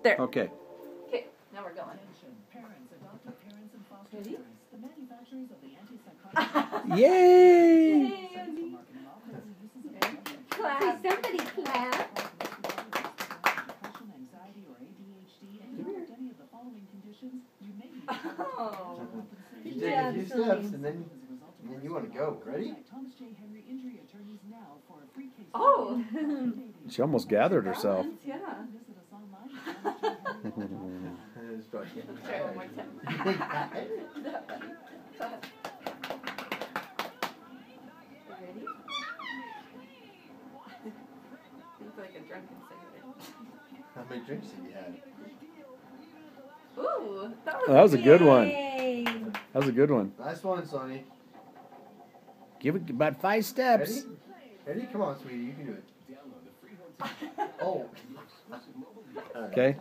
There. Okay. Okay, now we're going. Ready? Yay! Clap. Somebody clap. Oh. You take a few steps and then you want to go. Ready? Oh. She almost gathered herself. Yeah. Let's try one more time. Ready? It's like a drunken cigarette. How many drinks have you had? Ooh, That was a good one. Yay. That was a good one. Nice one, Sonny. Give it about 5 steps. Ready? Ready? Come on, sweetie. You can do it. Oh. Okay.